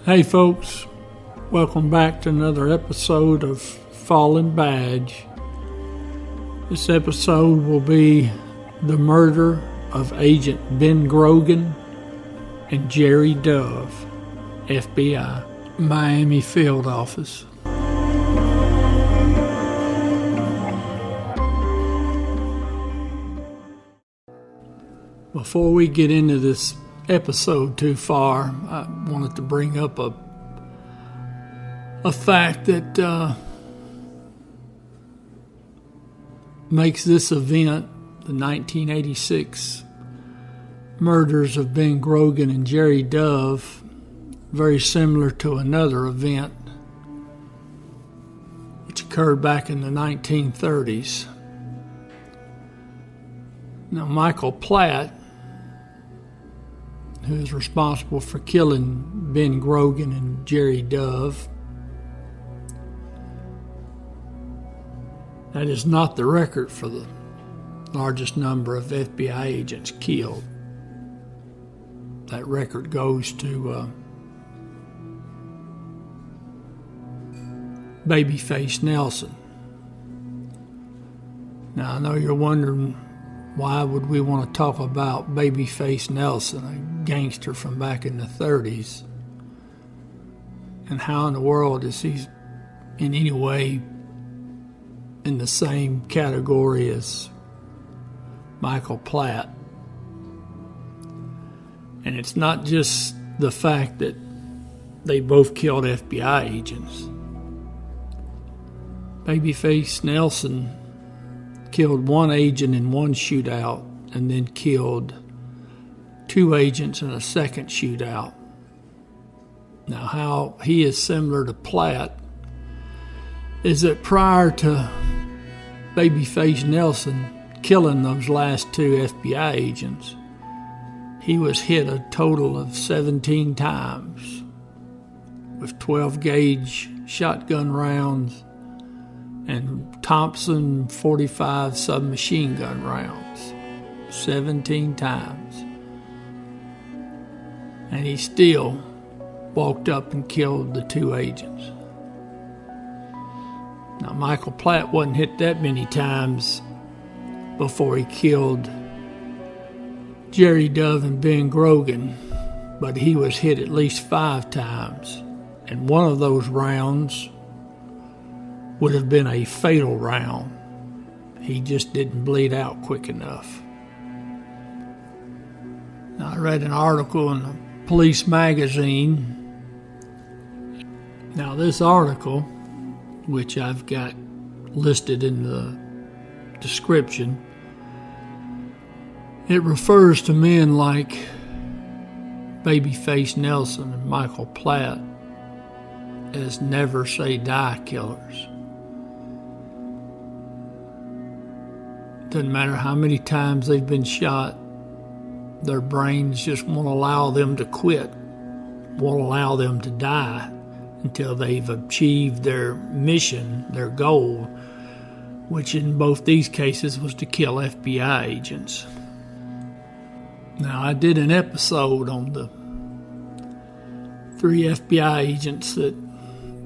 Hey folks, welcome back to another episode of Fallen Badge. This episode will be the murder of Agent Ben Grogan and Jerry Dove, FBI, Miami Field Office. Before we get into this episode too far, I wanted to bring up a fact that makes this event, the 1986 murders of Ben Grogan and Jerry Dove, very similar to another event which occurred back in the 1930s. Now, Michael Platt, who is responsible for killing Ben Grogan and Jerry Dove, that is not the record for the largest number of FBI agents killed. That record goes to Babyface Nelson. Now, I know you're wondering, why would we want to talk about Babyface Nelson, a gangster from back in the 30s? And how in the world is he in any way in the same category as Michael Platt? And it's not just the fact that they both killed FBI agents. Babyface Nelson killed one agent in one shootout and then killed two agents in a second shootout. Now, how he is similar to Platt is that prior to Babyface Nelson killing those last two FBI agents, he was hit a total of 17 times with 12 gauge shotgun rounds and Thompson .45 submachine gun rounds, 17 times. And he still walked up and killed the two agents. Now, Michael Platt wasn't hit that many times before he killed Jerry Dove and Ben Grogan, but he was hit at least 5 times. And one of those rounds would have been a fatal round. He just didn't bleed out quick enough. Now, I read an article in a police magazine. Now, this article, which I've got listed in the description, it refers to men like Babyface Nelson and Michael Platt as never say die killers. Doesn't matter how many times they've been shot, their brains just won't allow them to quit, won't allow them to die until they've achieved their mission, their goal, which in both these cases was to kill FBI agents. Now, I did an episode on the 3 FBI agents that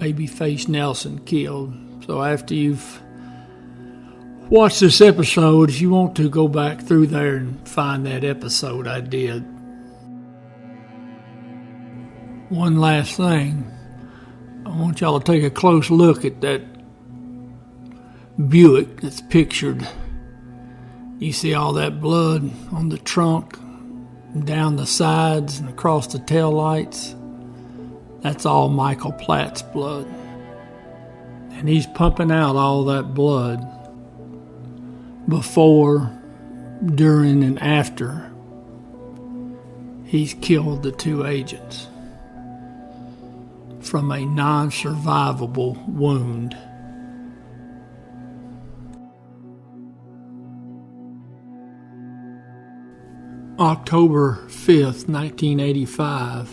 Babyface Nelson killed. So after you've watched this episode, if you want to, go back through there and find that episode I did. One last thing. I want y'all to take a close look at that Buick that's pictured. You see all that blood on the trunk, down the sides and across the taillights? That's all Michael Platt's blood. And he's pumping out all that blood before, during, and after he's killed the two agents from a non-survivable wound. October 5th, 1985,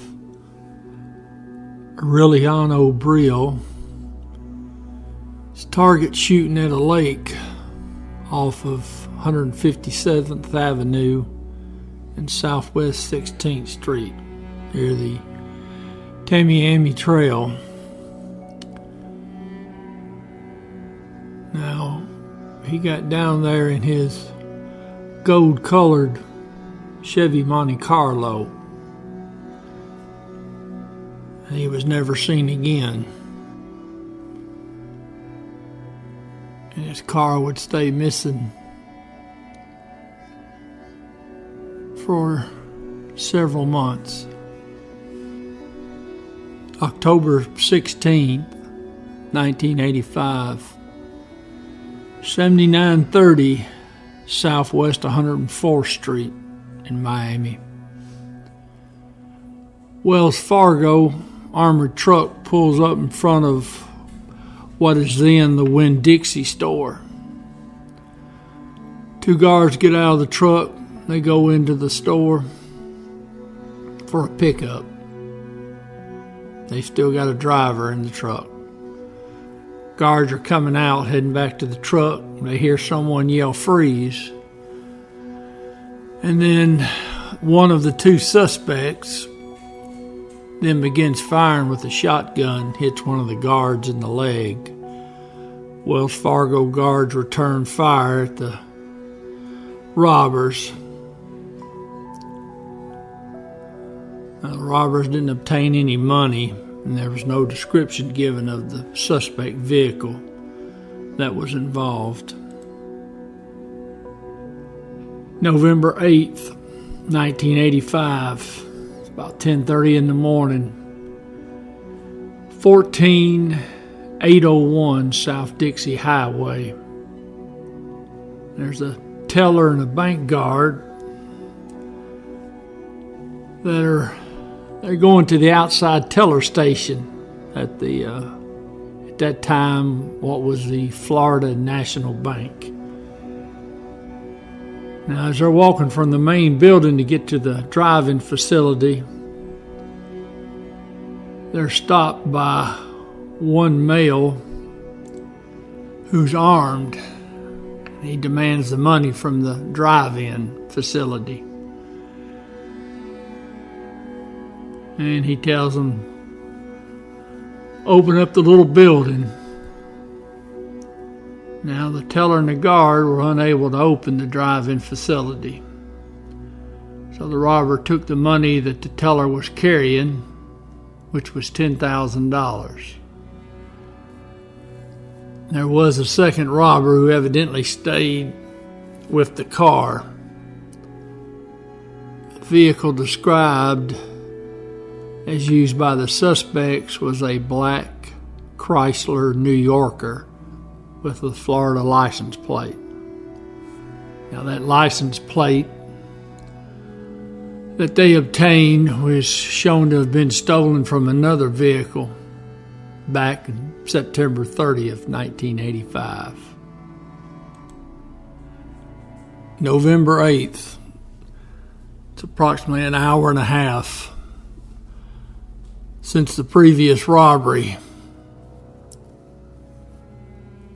Orilio Brielle is target shooting at a lake off of 157th Avenue and Southwest 16th Street near the Tamiami Trail. Now, he got down there in his gold-colored Chevy Monte Carlo, and he was never seen again. And his car would stay missing for several months. October 16th, 1985, 7930 Southwest 104th Street in Miami. Wells Fargo armored truck pulls up in front of what is then the Winn-Dixie store. Two guards get out of the truck. They go into the store for a pickup. They still got a driver in the truck. Guards are coming out, heading back to the truck. They hear someone yell, "Freeze." And then one of the two suspects then begins firing with a shotgun, hits one of the guards in the leg. Wells Fargo guards return fire at the robbers. Now, the robbers didn't obtain any money, and there was no description given of the suspect vehicle that was involved. November 8th, 1985, it's about 10:30 in the morning, 14801 South Dixie Highway. There's a teller and a bank guard they're going to the outside teller station at that time what was the Florida National Bank. Now, as they're walking from the main building to get to the drive-in facility, they're stopped by one male who's armed. He demands the money from the drive-in facility. And he tells them, "Open up the little building." Now, the teller and the guard were unable to open the drive-in facility. So the robber took the money that the teller was carrying, which was $10,000. There was a second robber who evidently stayed with the car. The vehicle described as used by the suspects was a black Chrysler New Yorker with a Florida license plate. Now, that license plate that they obtained was shown to have been stolen from another vehicle back in September 30th, 1985. November 8th, it's approximately an hour and a half since the previous robbery.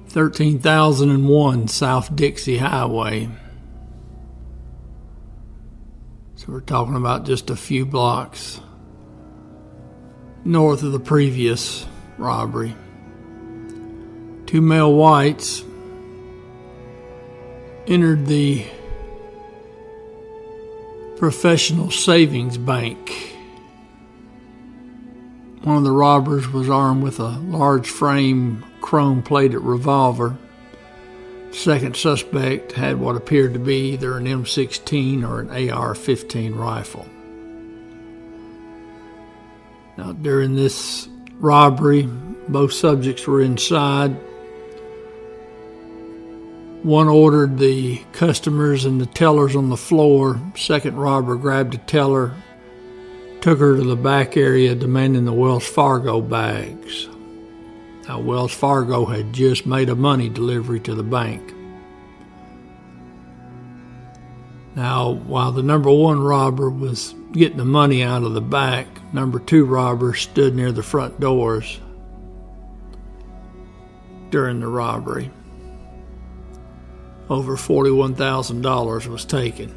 13,001 South Dixie Highway. So we're talking about just a few blocks north of the previous robbery. Two male whites entered the Professional Savings Bank. One of the robbers was armed with a large frame chrome-plated revolver. The second suspect had what appeared to be either an M16 or an AR-15 rifle. Now, during this robbery, both subjects were inside. One ordered the customers and the tellers on the floor. Second robber grabbed the teller, took her to the back area, demanding the Wells Fargo bags. Now, Wells Fargo had just made a money delivery to the bank. Now, while the number one robber was getting the money out of the back, number two robber stood near the front doors during the robbery. Over $41,000 was taken.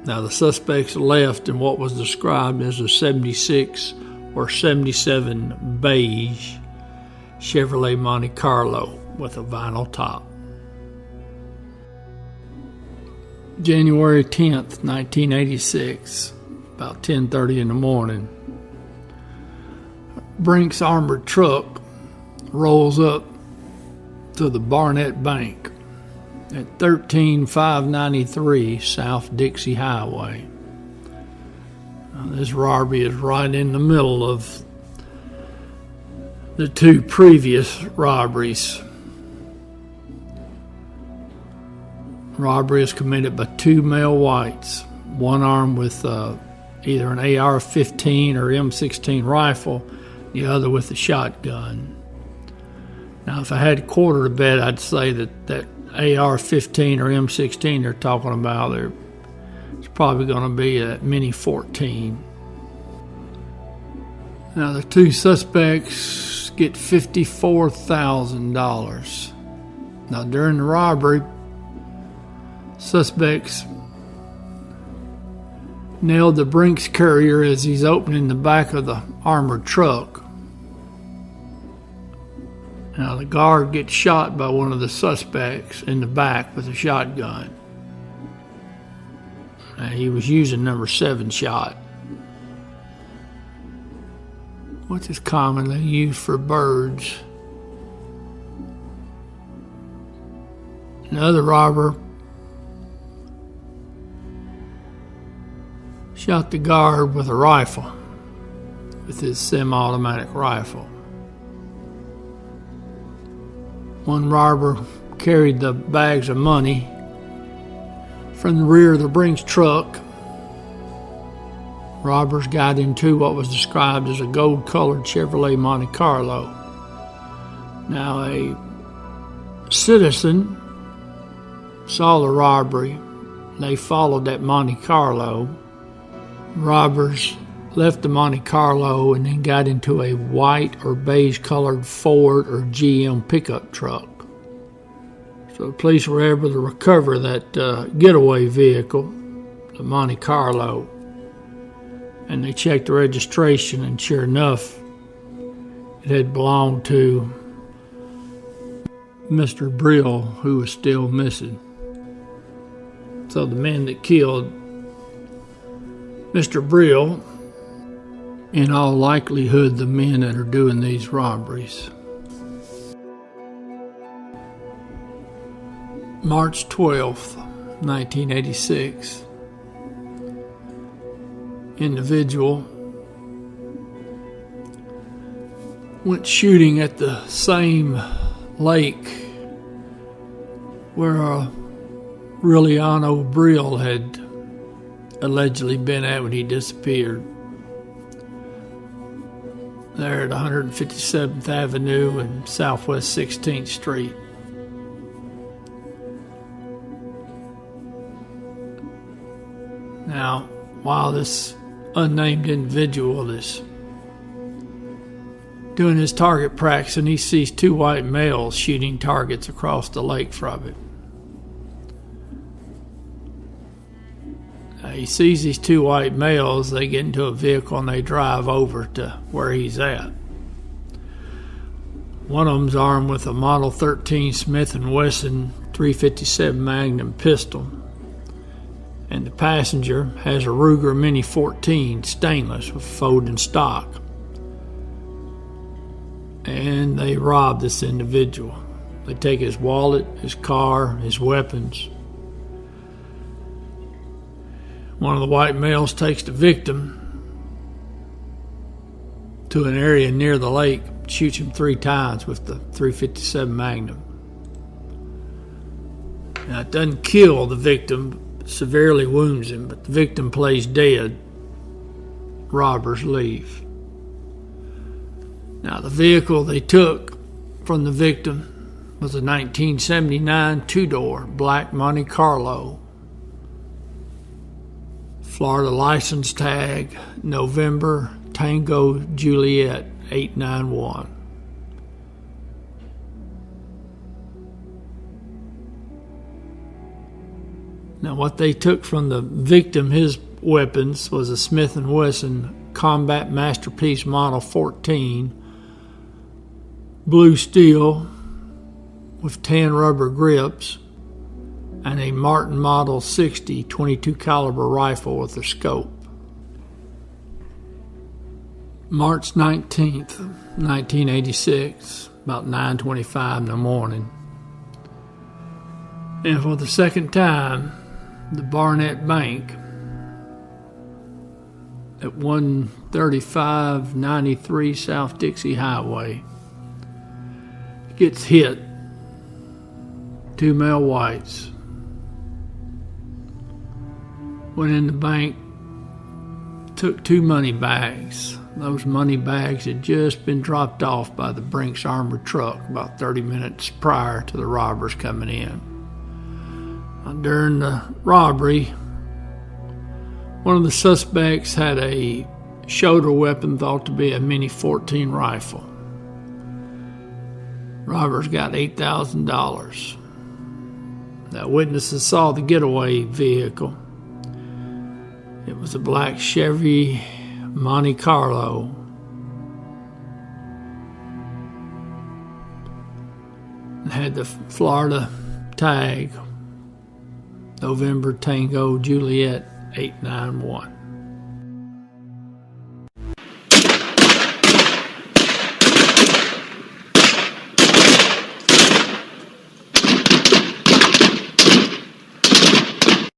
Now, the suspects left in what was described as a 76 or 77 beige Chevrolet Monte Carlo with a vinyl top. January 10th, 1986, about 10:30 in the morning, Brinks armored truck rolls up to the Brinks Bank at 13593 South Dixie Highway. Now, this robbery is right in the middle of the two previous robberies. Robbery is committed by two male whites, one armed with either an AR-15 or M16 rifle, the other with a shotgun. Now, if I had a quarter to bet, I'd say that AR-15 or M16 they're talking about, it's probably going to be a Mini 14. Now, the two suspects get $54,000. Now, during the robbery, suspects nailed the Brinks courier as he's opening the back of the armored truck. Now, the guard gets shot by one of the suspects in the back with a shotgun. Now, he was using number 7 shot, which is commonly used for birds. Another robber shot the guard with a rifle, with his semi-automatic rifle. One robber carried the bags of money from the rear of the Brinks truck. Robbers got into what was described as a gold-colored Chevrolet Monte Carlo. Now, a citizen saw the robbery. They followed that Monte Carlo. Robbers left the Monte Carlo and then got into a white or beige-colored Ford or GM pickup truck. So the police were able to recover that getaway vehicle, the Monte Carlo, and they checked the registration, and sure enough, it had belonged to Mr. Brielle, who was still missing. So the men that killed Mr. Brielle, in all likelihood, the men that are doing these robberies. March 12th, 1986. Individual went shooting at the same lake where Orilio Brielle had allegedly been at when he disappeared. There at 157th Avenue and Southwest 16th Street. Now, while this unnamed individual is doing his target practice, and he sees two white males shooting targets across the lake from it. He sees these two white males, they get into a vehicle and they drive over to where he's at. One of them's armed with a Model 13 Smith & Wesson .357 Magnum pistol, and the passenger has a Ruger Mini 14 stainless with folding stock. And they rob this individual. They take his wallet, his car, his weapons. One of the white males takes the victim to an area near the lake, shoots him 3 times with the .357 Magnum. Now, it doesn't kill the victim, severely wounds him, but the victim plays dead. Robbers leave. Now, the vehicle they took from the victim was a 1979 two-door black Monte Carlo. Florida license tag, November Tango Juliet 891. Now, what they took from the victim, his weapons, was a Smith & Wesson Combat Masterpiece Model 14, blue steel with tan rubber grips, and a Martin Model 60 22 caliber rifle with a scope. March 19th, 1986, about 9:25 in the morning. And for the second time, the Barnett Bank at 13593 South Dixie Highway gets hit. 2 male whites went in the bank, took 2 money bags. Those money bags had just been dropped off by the Brinks armored truck about 30 minutes prior to the robbers coming in. During the robbery, one of the suspects had a shoulder weapon thought to be a Mini 14 rifle. Robbers got $8,000. Now, witnesses saw the getaway vehicle. It was a black Chevy Monte Carlo. It had the Florida tag, November Tango Juliet 891.